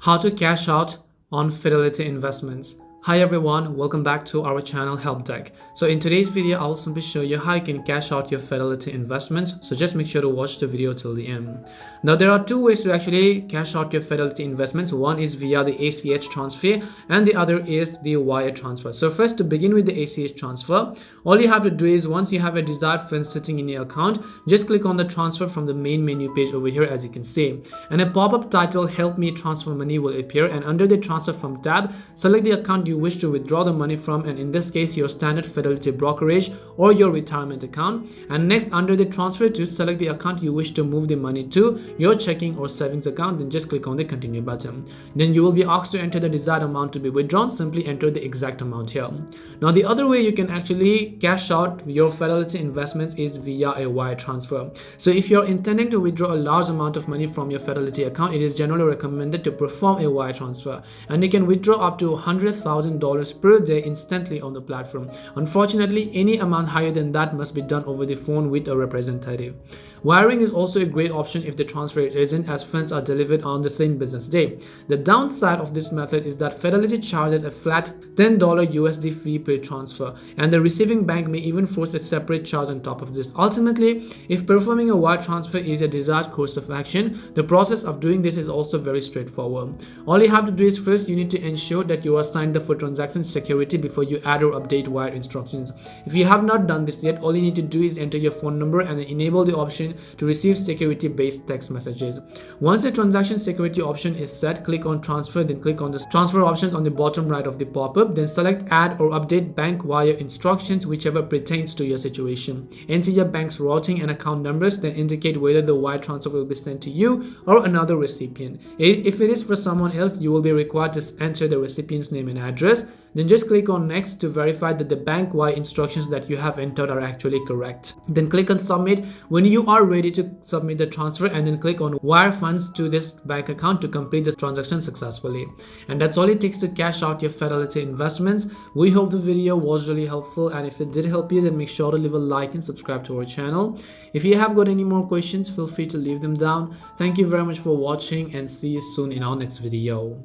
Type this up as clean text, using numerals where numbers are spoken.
How to cash out on Fidelity investments. Hi everyone, welcome back to our channel Help Deck. So in today's video, I'll simply show you how you can cash out your Fidelity investments. So just make sure to watch the video till the end. Now there are two ways to actually cash out your Fidelity investments. One is via the ACH transfer and the other is the wire transfer. So first, to begin with the ACH transfer, all you have to do is once you have a desired fund sitting in your account, just click on the transfer from the main menu page over here, as you can see. And a pop-up titled Help Me Transfer Money will appear, and under the transfer from tab, select the account you wish to withdraw the money from, and in this case your standard Fidelity brokerage or your retirement account. And next, under the transfer to, select the account you wish to move the money to, your checking or savings account. Then just click on the continue button. Then you will be asked to enter the desired amount to be withdrawn. Simply enter the exact amount here. Now the other way you can actually cash out your Fidelity investments is via a wire transfer. So if you're intending to withdraw a large amount of money from your Fidelity account, it is generally recommended to perform a wire transfer, and you can withdraw up to $100,000 per day instantly on the platform. Unfortunately, any amount higher than that must be done over the phone with a representative. Wiring is also a great option if the transfer isn't, as funds are delivered on the same business day. The downside of this method is that Fidelity charges a flat $10 USD fee per transfer, and the receiving bank may even force a separate charge on top of this. Ultimately, if performing a wire transfer is a desired course of action, the process of doing this is also very straightforward. All you have to do is, first you need to ensure that you are signed up for transaction security before you add or update wire instructions. If you have not done this yet, all you need to do is enter your phone number and then enable the option to receive security based text messages. Once the transaction security option is set, click on transfer, then click on the transfer options on the bottom right of the pop-up, then select add or update bank wire instructions, whichever pertains to your situation. Enter your bank's routing and account numbers, then indicate whether the wire transfer will be sent to you or another recipient. If it is for someone else, you will be required to enter the recipient's name and address. Then just click on next to verify that the bank wire instructions that you have entered are actually correct. Then click on submit when you are ready to submit the transfer, and then click on wire funds to this bank account to complete this transaction successfully. And that's all it takes to cash out your Fidelity investments. We hope the video was really helpful, and if it did help you, then make sure to leave a like and subscribe to our channel. If you have got any more questions, feel free to leave them down. Thank you very much for watching, and see you soon in our next video.